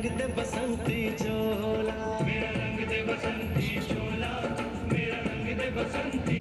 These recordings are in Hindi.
रंग दे बसंती चोला, मेरा रंग दे बसंती चोला, मेरा रंग दे बसंती।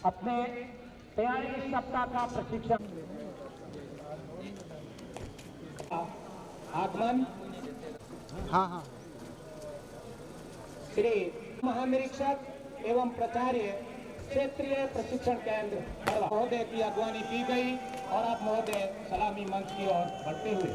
अपने 43 सप्ताह का प्रशिक्षण आगमन हाँ श्री महानिरीक्षक एवं प्राचार्य क्षेत्रीय प्रशिक्षण केंद्र महोदय की अगवानी की गई और अब महोदय सलामी मंच की ओर बढ़ते हुए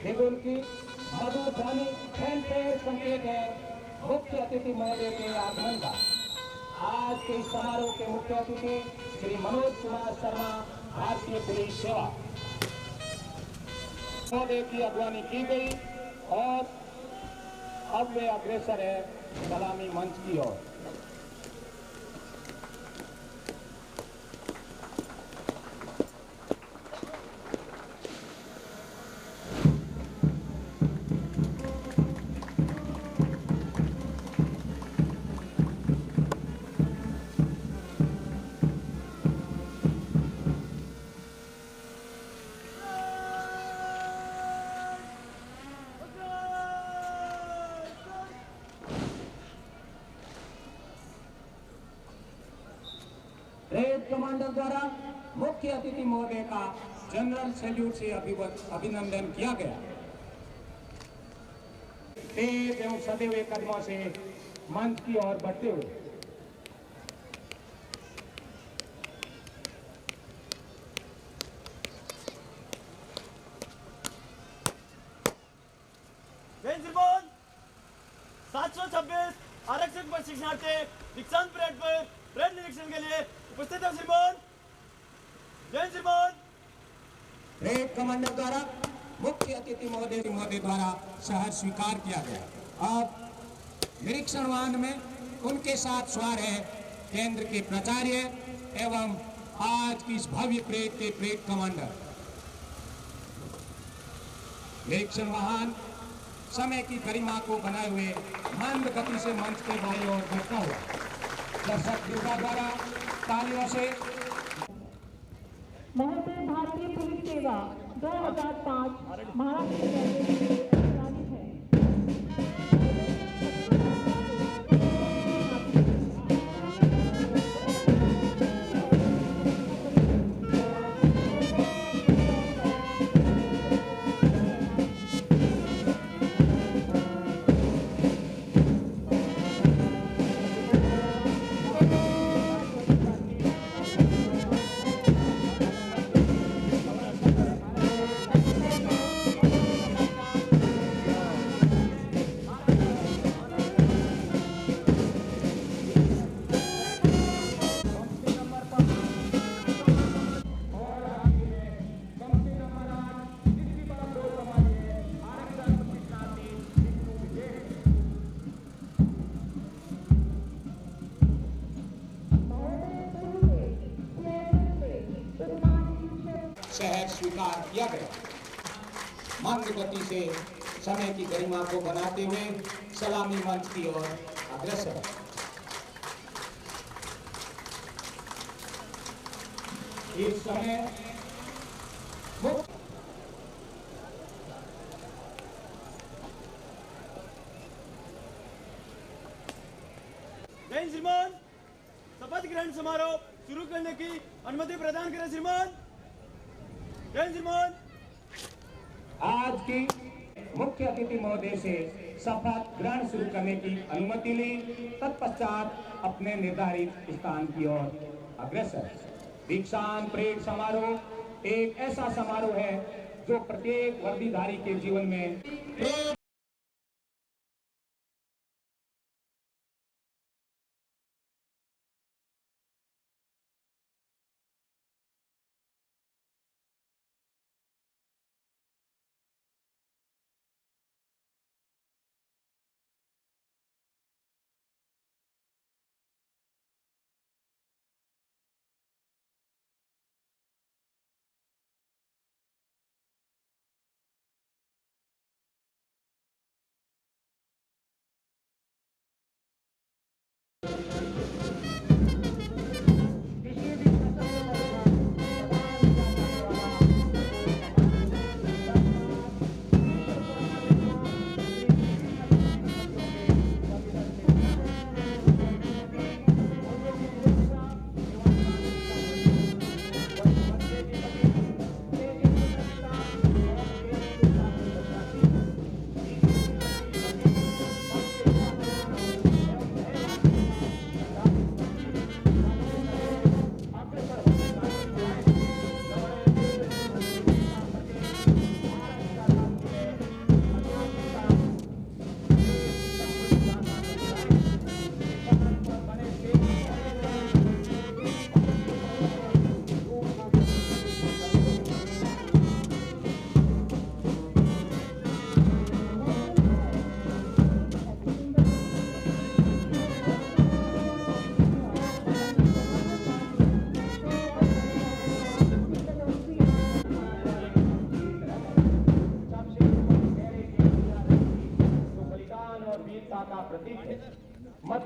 देखो उनकी मधुर ध्वनि फैल संकेत है मुख्य अतिथि महोदय के आगमन का। आज के इस समारोह के मुख्य अतिथि श्री मनोज कुमार शर्मा, भारतीय पुलिस सेवा महोदय की अगवानी की गई और अब वे अग्रसर है सलामी मंच की ओर। रेड कमांडर द्वारा मुख्य अतिथि महोदय का जनरल सैल्यूट से अभिनंदन किया गया। तेज एवं सदे हुए कदमों से मंच की ओर बढ़ते हुए रेंज रिपोर्ट 726 आरक्षक प्रशिक्षणार्थी दीक्षांत परेड पर परेड निरीक्षण के लिए उपस्थित है। श्रीमान जय श्रीमान। रेड कमांडर द्वारा मुख्य अतिथि महोदय द्वारा शहर स्वीकार किया गया। अब निरीक्षण वाहन में उनके साथ सवार है केंद्र के प्राचार्य एवं आज की इस भव्य परेड के परेड कमांडर। निरीक्षण वाहन समय की गरिमा को बनाए हुए मंद गति से मंच के बाईं ओर बढ़ता हुआ दर्शक दुर्गा द्वारा तालियों से महोदय भारतीय पुलिस सेवा 2005 महाराष्ट्र के संचालित है। शहर स्वीकार किया गया। मंद गति से समय की गरिमा को बनाते हुए सलामी मंच की ओर अग्रसर। इस समय जय श्रीमान। शपथ ग्रहण समारोह शुरू करने की अनुमति प्रदान करें श्रीमान। जय श्रीमान। आज की मुख्य अतिथि महोदय से शपथ ग्रहण शुरू करने की अनुमति ली, तत्पश्चात अपने निर्धारित स्थान की ओर अग्रसर। दीक्षांत परेड समारोह एक ऐसा समारोह है जो प्रत्येक वर्दीधारी के जीवन में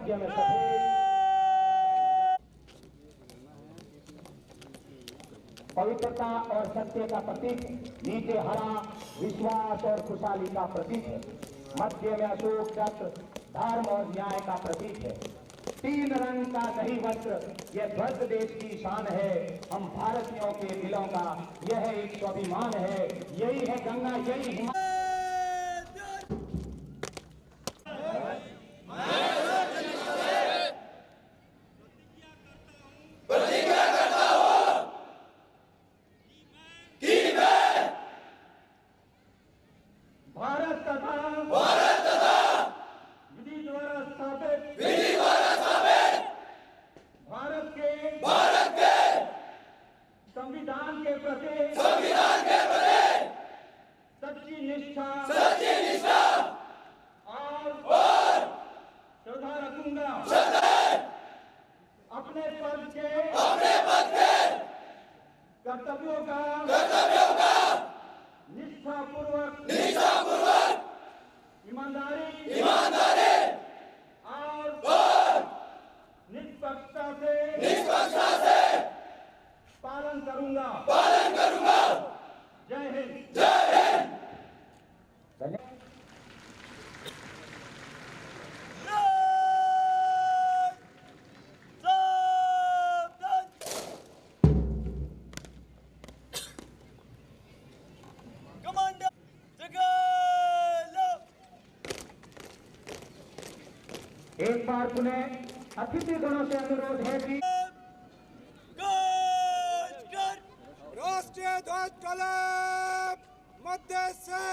मध्य में सफेद, पवित्रता और सत्य का प्रतीक, नीचे हरा विश्वास और खुशहाली का प्रतीक है, मध्य में अशोक चक्र धर्म और न्याय का प्रतीक है। 3 रंग का दही वस्त्र यह ध्वज देश की शान है, हम भारतीयों के दिलों का यह एक स्वाभिमान है। यही है गंगा, यही हिमालय। भारत तथा विधि द्वारा स्थापित भारत के संविधान के प्रति सच्ची निष्ठा और श्रद्धा रखूंगा। अपने पद के कर्तव्यों का निष्ठापूर्वक ईमानदारी और निष्पक्षता से पालन करूंगा। जय हिंद। एक बार पुनः अतिथि गणों से अनुरोध है कि राष्ट्रीय ध्वज कलम मध्य से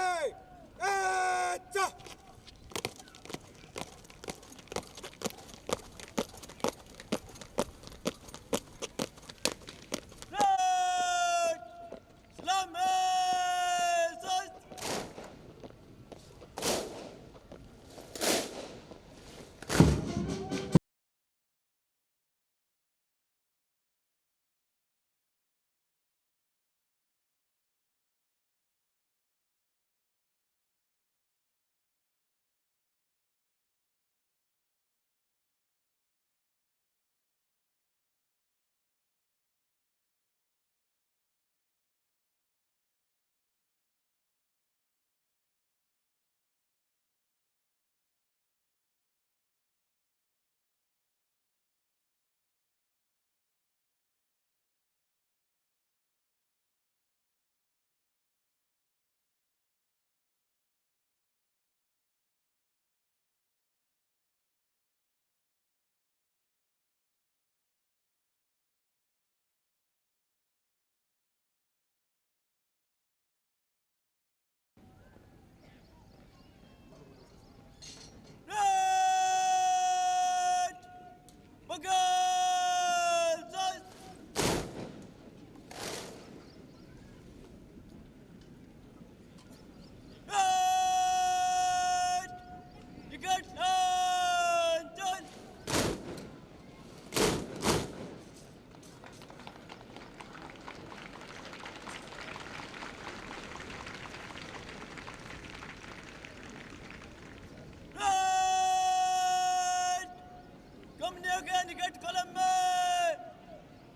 निकट कलम में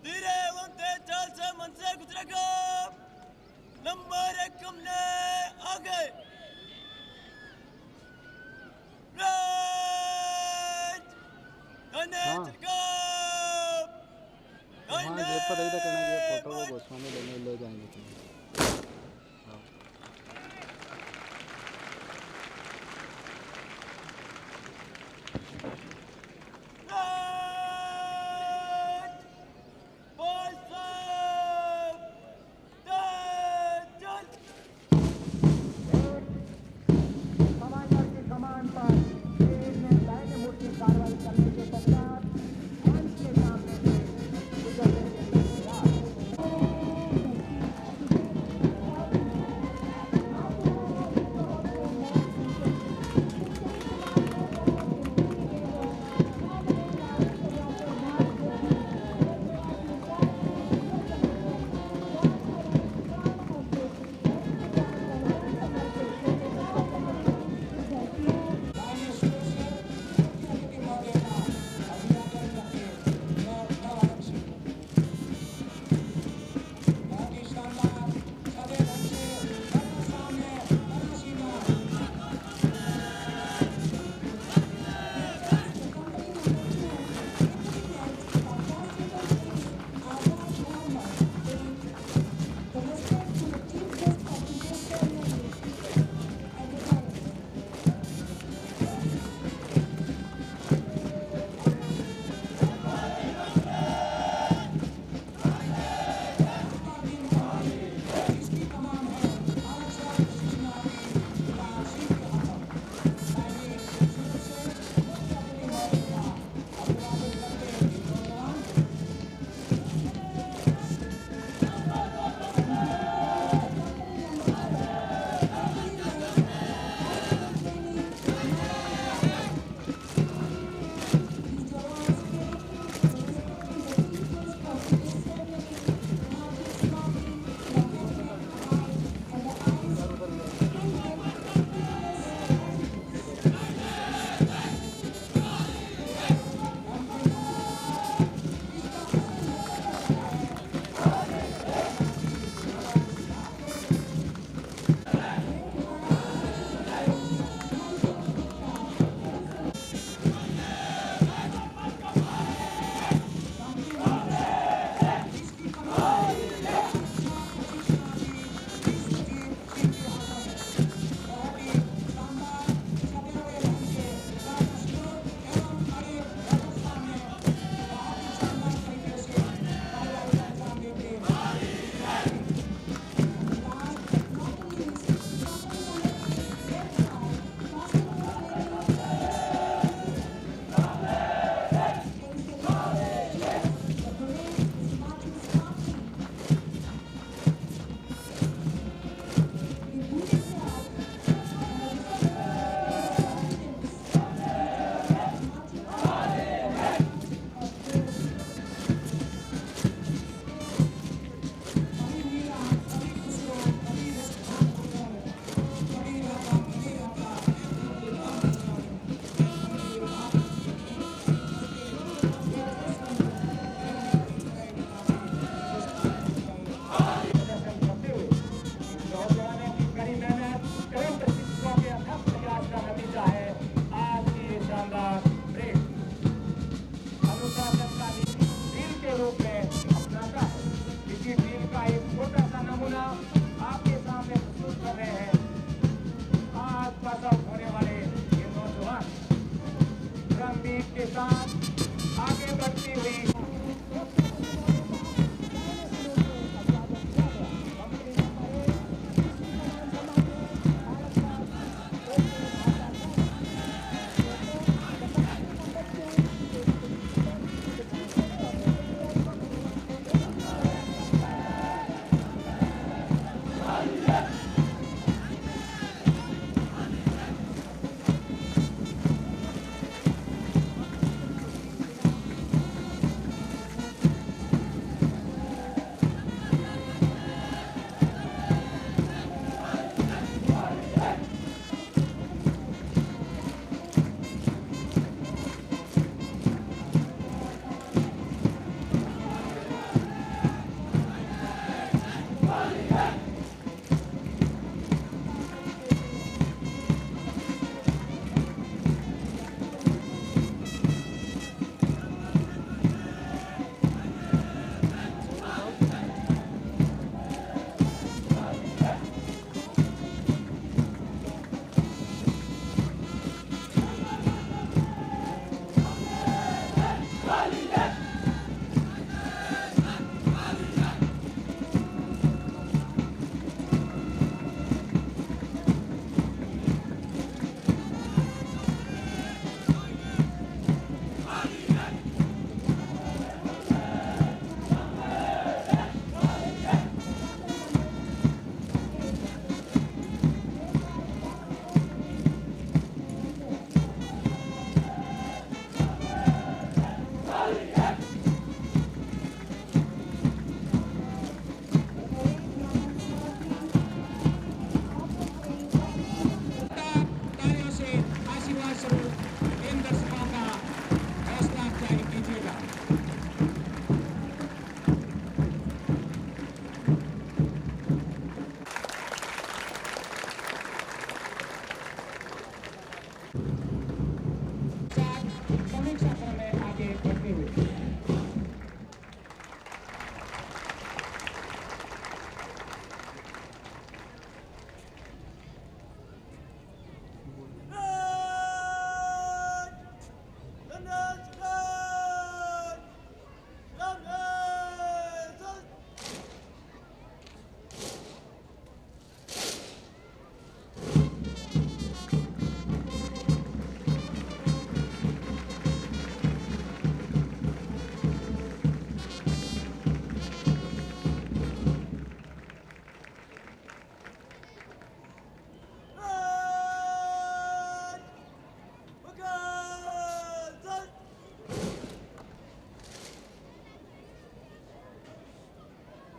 धीरे एवं तेज चाल से मन से गुजरेगा। नंबर 1 कमने आगे फोटो को गोस्वामी लेने ले जाएंगे।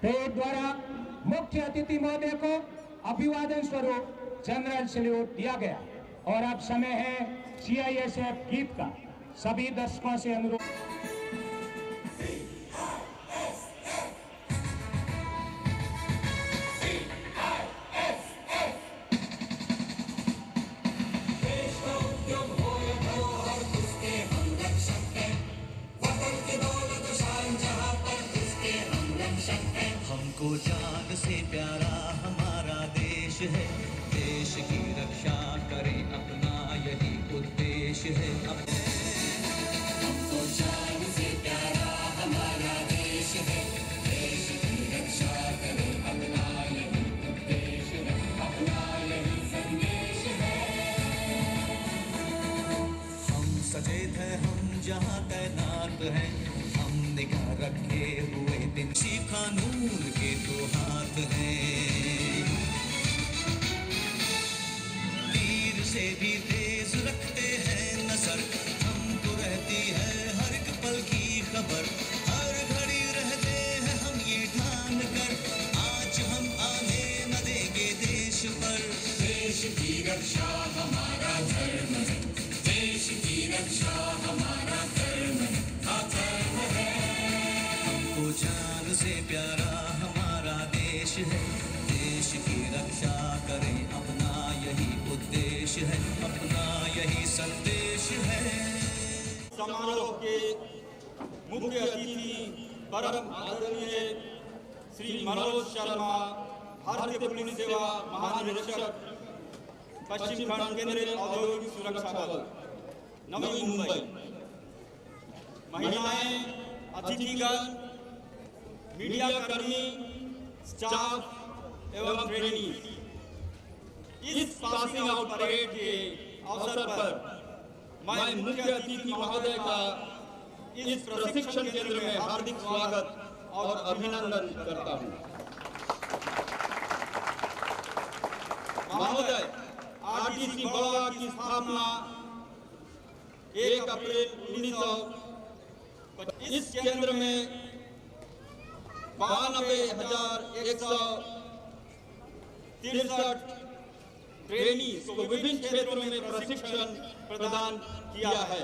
परेड द्वारा मुख्य अतिथि महोदय को अभिवादन स्वरूप जनरल सैल्यूट दिया गया। और अब समय है CISF गीत का। सभी दर्शकों से अनुरोध। हमको जान से प्यारा हमारा देश है, देश की रक्षा करें अपना यही उद्देश्य है। हमको जान से प्यारा हमारा देश है, देश की रक्षा करें अपना यही उद्देश्य है, अपना यही संदेश है। हम सचेत हैं, हम जहाँ तैनात हैं, हम निगाह रखे हुए दिन सी कानून के तो हाथ हैं। तीर से भी तेज रखते हैं नजर, हमको रहती है हर एक पल की खबर। हर घड़ी रहते हैं हम ये ठान कर, आज हम आने न देंगे देश पर। देश की रक्षा हमारा धर्म है, देश की रक्षा हमारा धर्म है, धर्म है। हमको जान से प्यारा हमारा देश है, देश की रक्षा करें अपना यही उद्देश्य है, अपना यही संदेश है। समारोह के मुख्य अतिथि परम आदरणीय श्री मनोज शर्मा, भारतीय पुलिस सेवा महानिरीक्षक, पश्चिम खंड केंद्रीय औद्योगिक सुरक्षा बल, नवी मुंबई। महिलाएं, अतिथिगण, मीडिया कर्मी, स्टाफ एवं ट्रेनी, इस पासिंग आउट परेड के अवसर पर मैं मुख्य अतिथि महोदय का इस प्रशिक्षण केंद्र में हार्दिक स्वागत और अभिनंदन करता हूं। महोदय, RTC गोवा की स्थापना 1 अप्रैल 1900। इस केंद्र में 92,163 ट्रेनीज को विभिन्न क्षेत्रों में प्रशिक्षण प्रदान किया है।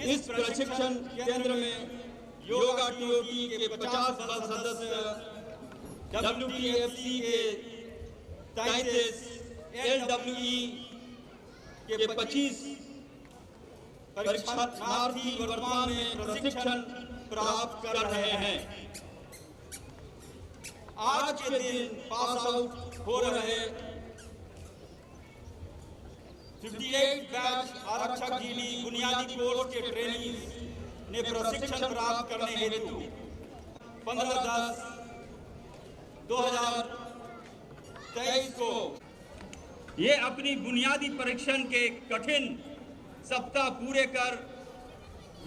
इस प्रशिक्षण केंद्र में योगा TOT के 50 दल सदस्य, WTFC के 33, LWE के 25 परीक्षार्थी वर्तमान में प्रशिक्षण प्राप्त कर रहे हैं। आज के दिन पास आउट हो रहे 58 बैच आरक्षक जीडी बुनियादी कोर्स के ट्रेनिंग ने प्रशिक्षण प्राप्त करने हेतु 15/10/2023 को ये अपनी बुनियादी परीक्षण के कठिन सप्ताह पूरे कर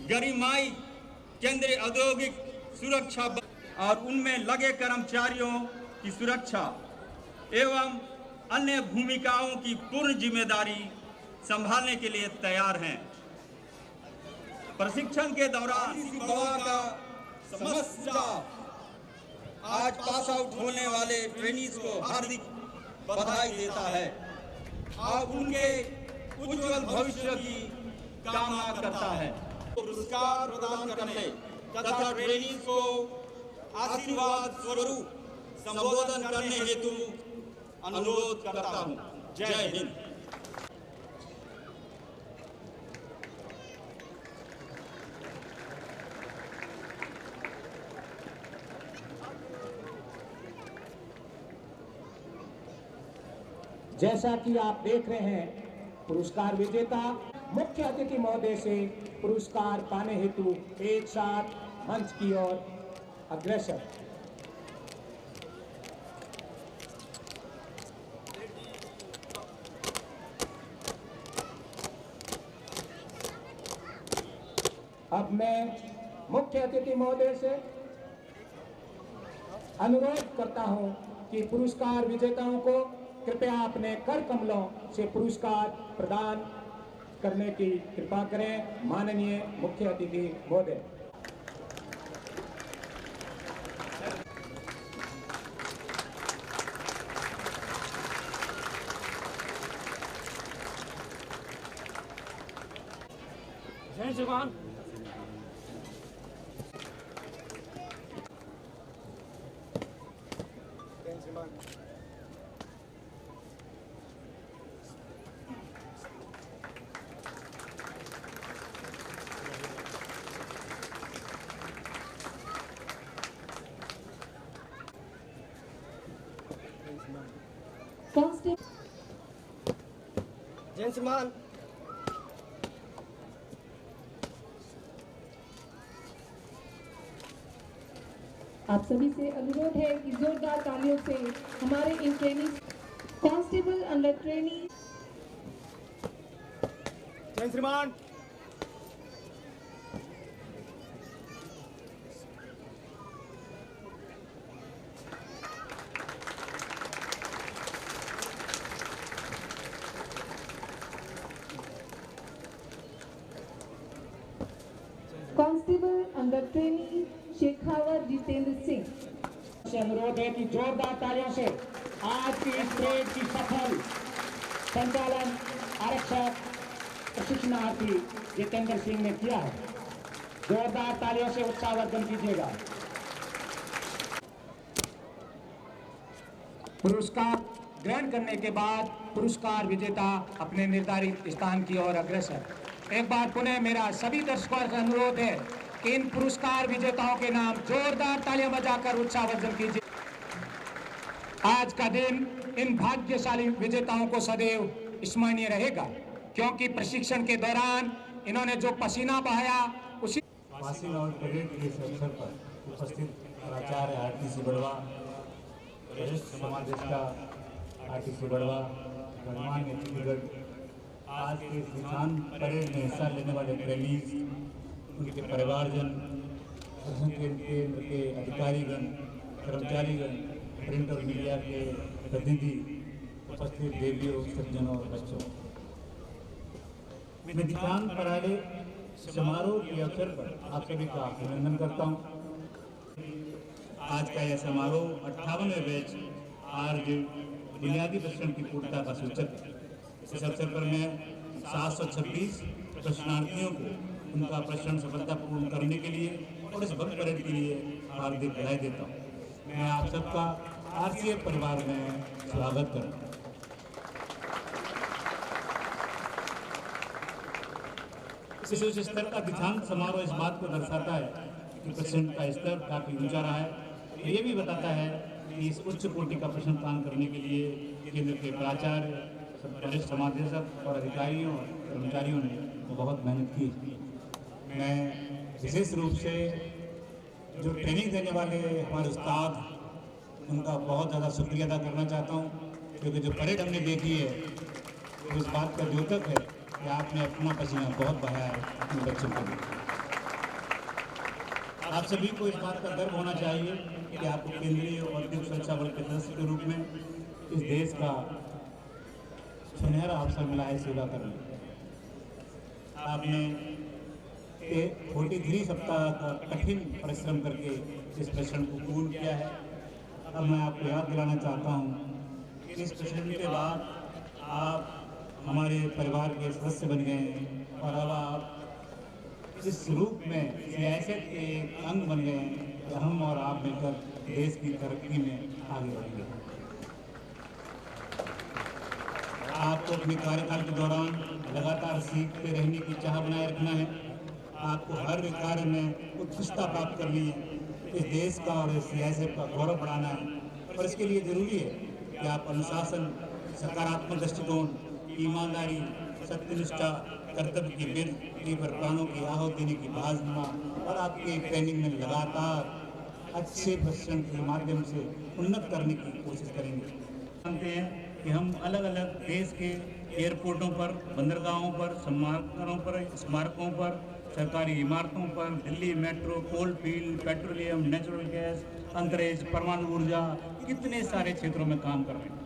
गरिमाई केंद्रीय औद्योगिक सुरक्षा और उनमें लगे कर्मचारियों की सुरक्षा एवं अन्य भूमिकाओं की पूर्ण जिम्मेदारी संभालने के लिए तैयार हैं। प्रशिक्षण के दौरान गोवा का समस्त स्टाफ आज पास आउट होने वाले ट्रेनीज को हार्दिक बधाई देता है और उनके उज्जवल भविष्य की कामना करता है। पुरस्कार प्रदान करने तथा ट्रेनीज को आशीर्वाद स्वरूप संबोधन करने हेतु अनुरोध करता हूं। जय हिंद। जैसा कि आप देख रहे हैं, पुरस्कार विजेता मुख्य अतिथि महोदय से पुरस्कार पाने हेतु एक साथ मंच की ओर अग्रसर। अब मैं मुख्य अतिथि महोदय से अनुरोध करता हूं कि पुरस्कार विजेताओं को कृपया अपने कर कमलों से पुरस्कार प्रदान करने की कृपा करें। माननीय मुख्य अतिथि महोदय। जय जवान। कांस्टेबल जय श्रीमान। आप सभी से अनुरोध है कि जोरदार तालियों से हमारे in training constable under training. जय श्रीमान। Constable under training Shekhawat Jitendra Singh. से अनुरोध है कि जोरदार तालियों से आज की इस परेड की सफल संचालन आरक्षक प्रशिक्षणार्थी जितेंद्र सिंह ने किया है। जोरदार तालियों से उत्साहवर्धन कीजिएगा। पुरस्कार ग्रहण करने के बाद पुरस्कार विजेता अपने निर्धारित स्थान की ओर अग्रसर। एक बार पुनः मेरा सभी दर्शकों से अनुरोध है कि इन पुरस्कार विजेताओं के नाम जोरदार तालियां बजाकर उत्साहवर्धन कीजिए। आज का दिन इन भाग्यशाली विजेताओं को सदैव स्मरणीय रहेगा, क्योंकि प्रशिक्षण के दौरान इन्होंने जो पसीना बहाया उसी पासिंग आउट परेड के इस अवसर पर उपस्थित प्राचार्य आरटीसी बड़वा, वरिष्ठ समादेष्टा आरटीसी बड़वा, गणमान्य अतिथिगण, आज के इस दीक्षांत परेड में हिस्सा लेने वाले ट्रेनीज, उनके परिवारजन, प्रशिक्षण केंद्र के अधिकारीगण, कर्मचारीगण, प्रिंट और मीडिया के प्रतिनिधि, उपस्थित देवियों, सज्जनों और बच्चों, मैं दीक्षांत परेड समारोह के अवसर पर आप सभी का अभिनंदन करता हूँ। आज का यह समारोह 58वें बैच आरजे बुनियादी प्रशिक्षण की पूर्णता का सूचक है। इस अवसर पर मैं 726 प्रशिक्षणार्थियों को उनका प्रशिक्षण सफलतापूर्ण करने के लिए और इस भव्य परेड के लिए हार्दिक बधाई देता हूँ। मैं आप सबका आरसीएफ परिवार में स्वागत करता हूँ। इस उच्च स्तर का दीक्षांत समारोह इस बात को दर्शाता है कि प्रशिक्षण का स्तर काफी ऊंचा रहा है। ये भी बताता है कि इस उच्च कोटि का प्रशिक्षण प्रदान करने के लिए केंद्र के प्राचार्य, वरिष्ठ समादेशक और अधिकारियों और कर्मचारियों ने बहुत मेहनत की। मैं विशेष रूप से जो ट्रेनिंग देने वाले हमारे उस्ताद, उनका बहुत ज़्यादा शुक्रिया अदा करना चाहता हूँ, क्योंकि जो परेड हमने देखी है वो इस बात का द्योतक है कि आपने अपना पसीना बहुत बहाया है अपने बच्चों के लिए। आप सभी को इस बात का गर्व होना चाहिए कि आपको केंद्रीय औद्योगिक सुरक्षा बल के सदस्य के रूप में इस देश का सुनहरा अवसर मिला है सेवा करने। आपने 43 सप्ताह का कठिन परिश्रम करके इस प्रशिक्षण को पूर्ण किया है। अब मैं आपको याद दिलाना चाहता हूँ कि इस प्रशिक्षण के बाद आप हमारे परिवार के सदस्य बन गए हैं और अब आप इस रूप में सियासत के एक अंग बन गए हैं कि हम और आप मिलकर देश की तरक्की में आगे बढ़ेंगे। आपको अपने कार्यकाल के दौरान लगातार सीखते रहने की चाह बनाए रखना है। आपको हर कार्य में उत्कृष्टता प्राप्त करनी है। इस देश का और इस सियासत का गौरव बढ़ाना है और इसके लिए जरूरी है कि आप अनुशासन, सकारात्मक दृष्टिकोण, ईमानदारी, सत्यनिष्ठा, कर्तव्य की बेहतरी पर प्राणों की आहुति देने की भावना और आपके ट्रेनिंग में लगातार अच्छे प्रशिक्षण के माध्यम से उन्नत करने की कोशिश करेंगे। जानते हैं कि हम अलग अलग देश के एयरपोर्टों पर, बंदरगाहों पर, स्मारकों पर, सरकारी इमारतों पर, Delhi metro, coal field, petroleum, natural gas, अंतरिक्ष, परमाणु ऊर्जा, कितने सारे क्षेत्रों में काम कर रहे हैं।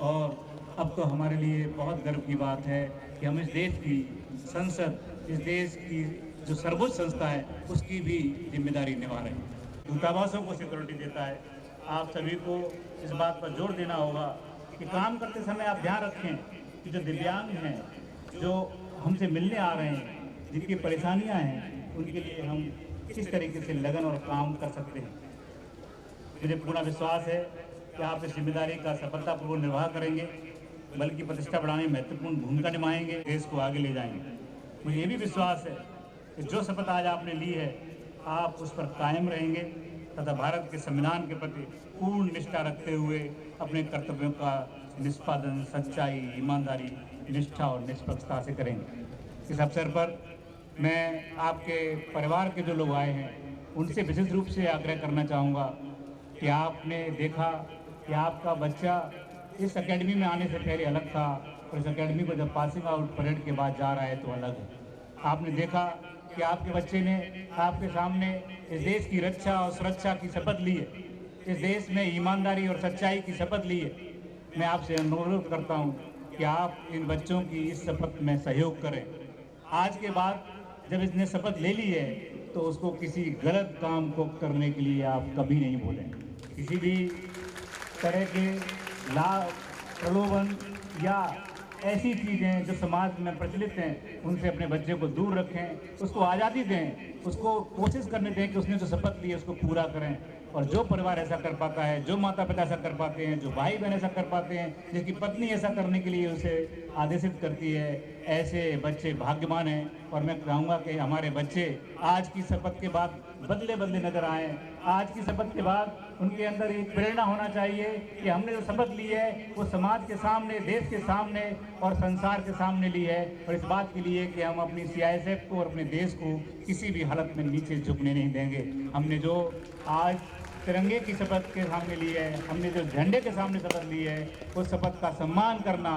और अब तो हमारे लिए बहुत गर्व की बात है कि हम इस देश की संसद, इस देश की जो सर्वोच्च संस्था है, उसकी भी जिम्मेदारी निभा रहे हैं। दूतावासों को सिक्योरिटी देता है। आप सभी को इस बात पर जोर देना होगा कि काम करते समय आप ध्यान रखें कि जो दिव्यांग हैं, जो हमसे मिलने आ रहे हैं, जिनकी परेशानियां हैं उनके लिए हम किस तरीके से लगन और काम कर सकते हैं। मुझे पूरा विश्वास है कि आप इस जिम्मेदारी का सफलतापूर्वक निर्वाह करेंगे, बल्कि प्रतिष्ठा बढ़ाने में महत्वपूर्ण भूमिका निभाएंगे, देश को आगे ले जाएंगे। मुझे ये भी विश्वास है कि जो शपथ आज आपने ली है आप उस पर कायम रहेंगे तथा भारत के संविधान के प्रति पूर्ण निष्ठा रखते हुए अपने कर्तव्यों का निष्पादन सच्चाई, ईमानदारी, निष्ठा और निष्पक्षता से करेंगे। इस अवसर पर मैं आपके परिवार के जो लोग आए हैं उनसे विशेष रूप से आग्रह करना चाहूँगा कि आपने देखा कि आपका बच्चा इस एकेडमी में आने से पहले अलग था और इस एकेडमी को जब पासिंग आउट परेड के बाद जा रहा है तो अलग है। आपने देखा कि आपके बच्चे ने आपके सामने इस देश की रक्षा और सुरक्षा की शपथ ली है, इस देश में ईमानदारी और सच्चाई की शपथ ली है। मैं आपसे अनुरोध करता हूं कि आप इन बच्चों की इस शपथ में सहयोग करें। आज के बाद जब इसने शपथ ले ली है तो उसको किसी गलत काम को करने के लिए आप कभी नहीं बोलें। किसी भी तरह के लाभ, प्रलोभन या ऐसी चीज़ें जो समाज में प्रचलित हैं उनसे अपने बच्चे को दूर रखें, उसको आज़ादी दें, उसको कोशिश करने दें कि उसने जो शपथ ली है उसको पूरा करें। और जो परिवार ऐसा कर पाता है, जो माता पिता ऐसा कर पाते हैं, जो भाई बहन ऐसा कर पाते हैं, जिसकी पत्नी ऐसा करने के लिए उसे आदेशित करती है, ऐसे बच्चे भाग्यवान हैं। और मैं कहूँगा कि हमारे बच्चे आज की शपथ के बाद बदले बदले नजर आए। आज की शपथ के बाद उनके अंदर एक प्रेरणा होना चाहिए कि हमने जो शपथ ली है वो समाज के सामने, देश के सामने और संसार के सामने ली है, और इस बात के लिए कि हम अपनी CISF को और अपने देश को किसी भी हालत में नीचे झुकने नहीं देंगे। हमने जो आज तिरंगे की शपथ के सामने ली है, हमने जो झंडे के सामने शपथ ली है, उस शपथ का सम्मान करना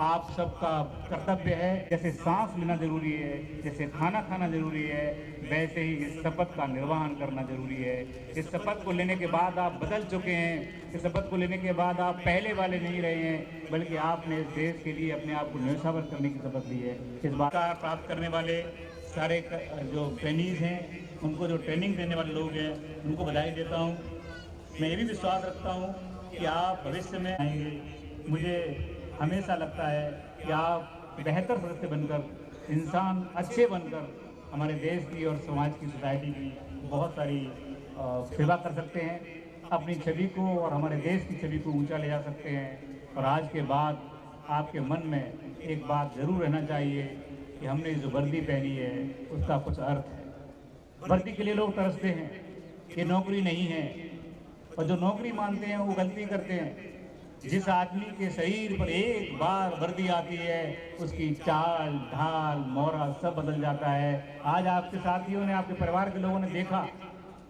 आप सबका कर्तव्य है। जैसे सांस लेना जरूरी है, जैसे खाना खाना जरूरी है, वैसे ही इस शपथ का निर्वहन करना जरूरी है। इस शपथ को लेने के बाद आप बदल चुके हैं। इस शपथ को लेने के बाद आप पहले वाले नहीं रहे हैं, बल्कि आपने इस देश के लिए अपने आप को न्यौछावर करने की शपथ ली है। इस बात का प्राप्त करने वाले सारे जो ट्रेनीज हैं, उनको जो ट्रेनिंग देने वाले लोग हैं, उनको बधाई देता हूँ। मैं ये भी विश्वास रखता हूँ कि आप भविष्य में आएंगे। मुझे हमेशा लगता है कि आप बेहतर सदस्य बनकर, इंसान अच्छे बनकर हमारे देश की और समाज की, सोसाइटी की बहुत सारी सेवा कर सकते हैं। अपनी छवि को और हमारे देश की छवि को ऊंचा ले जा सकते हैं। और आज के बाद आपके मन में एक बात जरूर रहना चाहिए कि हमने जो वर्दी पहनी है उसका कुछ अर्थ है। वर्दी के लिए लोग तरसते हैं, ये नौकरी नहीं है, और जो नौकरी मानते हैं वो गलती करते हैं। जिस आदमी के शरीर पर एक बार वर्दी आती है उसकी चाल ढाल मोहरा सब बदल जाता है। आज आपके साथियों ने, आपके परिवार के लोगों ने देखा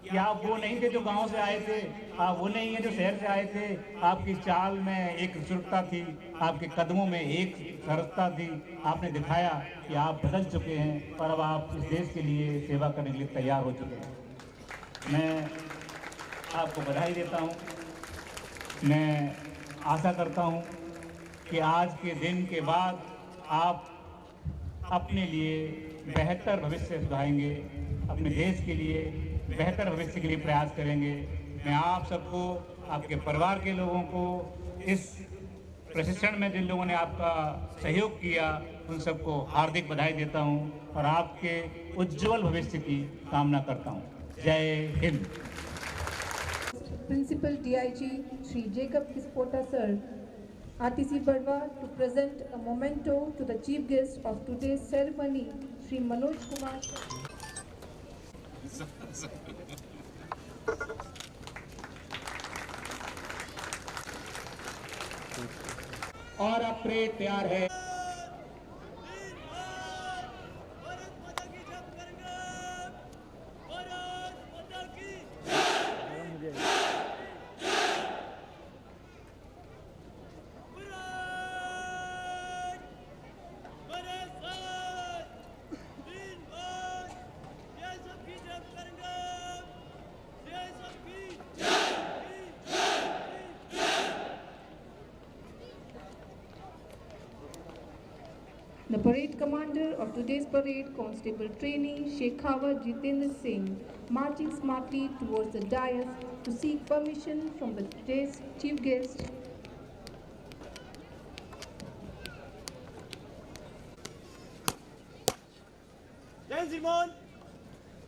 कि आप वो नहीं थे जो गांव से आए थे, आप वो नहीं है जो शहर से आए थे। आपकी चाल में एक सुरक्षा थी, आपके कदमों में एक सरलता थी। आपने दिखाया कि आप बदल चुके हैं और अब आप इस देश के लिए सेवा करने के लिए तैयार हो चुके हैं। मैं आपको बधाई देता हूँ। मैं आशा करता हूँ कि आज के दिन के बाद आप अपने लिए बेहतर भविष्य सुधारेंगे, अपने देश के लिए बेहतर भविष्य के लिए प्रयास करेंगे। मैं आप सबको, आपके परिवार के लोगों को, इस प्रशिक्षण में जिन लोगों ने आपका सहयोग किया उन सबको हार्दिक बधाई देता हूँ और आपके उज्जवल भविष्य की कामना करता हूँ। जय Hind. Principal DIG Shri Jacob Kispota Sir, RTC Barwa, to present a memento to the chief guest of today's ceremony, Shri Manoj Kumar Sir. और अब परेड तैयार है। The parade commander of today's parade, Constable Trainee Shekhawat Jitendra Singh, marching smartly towards the dais to seek permission from the today's chief guest. जय जैन श्रीमान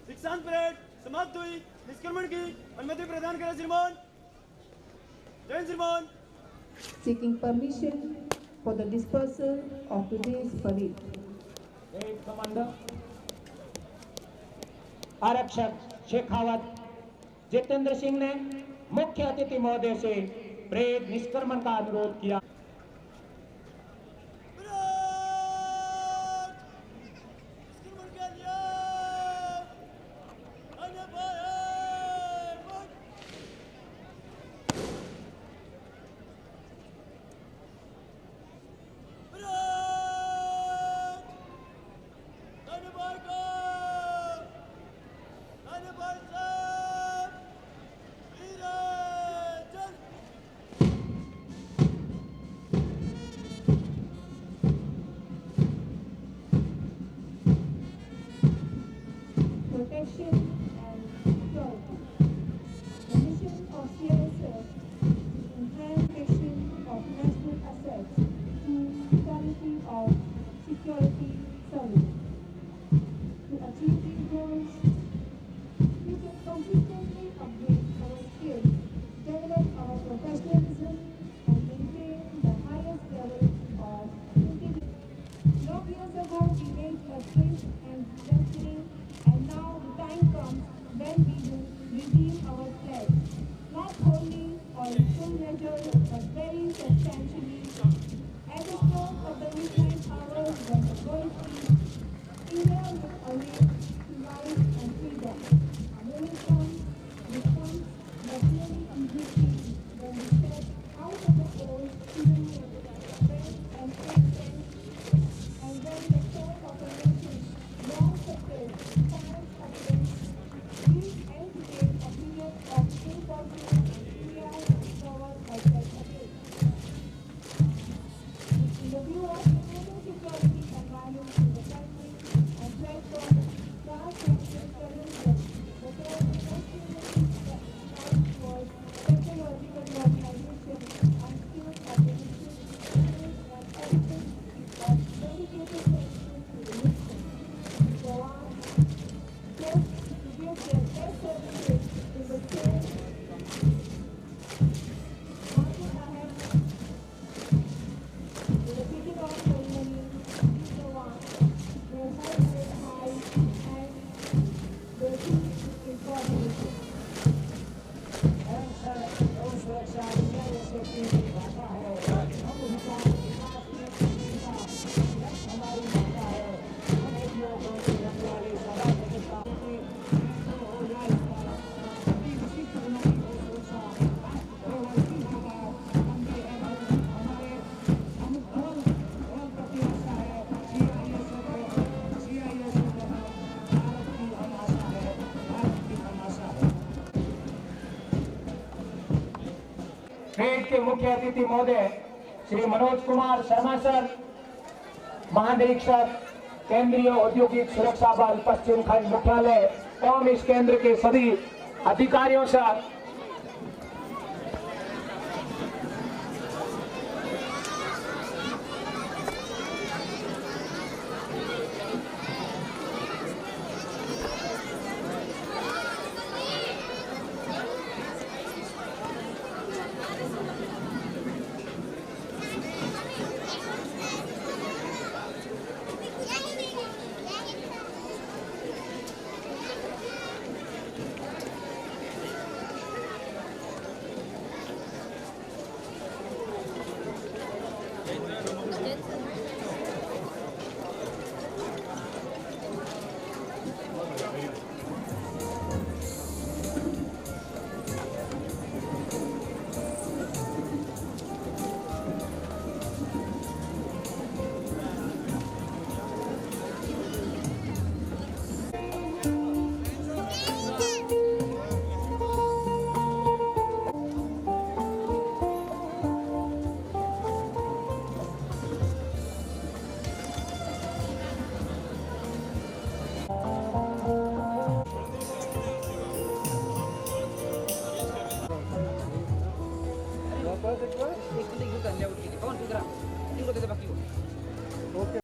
दीक्षांत परेड समाप्त हुई। निष्क्रमण की अनुमति प्रदान करें श्रीमान। जैन श्रीमान। Seeking permission for the dispersal of today's parade. Parade commander आरक्षक शेखावत जितेंद्र सिंह ने मुख्य अतिथि महोदय से परेड निष्क्रमण का अनुरोध किया। निष्क्रमण के लिए आने पाए। Protection and security. The mission of CISF is enhanced protection of national assets through quality of security service. To achieve these goals, we can consistently upgrade our skills, develop our professionalism, and maintain the highest level of integration. Long years ago, we made a faith and destiny, and now the time comes when we will redeem our pledge, not only or in full measure, but very substantially. At the start of the midnight hours when the world sleeps, India will awake to life and freedom. A moment comes, but really completely, when we step out of the old tyranny of strength and strength, and when the soul of a nation long suppressed stands against these entities a period of impossible chaos discovered by such again. In the view of improving security and violence in the country and platform, last century terrorism, the third nationalism was technological modernization and skills acquisition, and everything was dedicated attention to the mission. Jawans just to give their best services in the same marching ahead with the kicking off ceremony. These Jawans were held with high and their team in coordination. सुरक्षा की भाषा है, हम विकास हमारी भाषा है, हम एक लोगों की रखवाली सदा करता परेड के मुख्य अतिथि महोदय श्री मनोज कुमार शर्मा सर, महानिरीक्षक केंद्रीय औद्योगिक सुरक्षा बल पश्चिम खंड मुख्यालय एवं इस केंद्र के सभी अधिकारियों सर,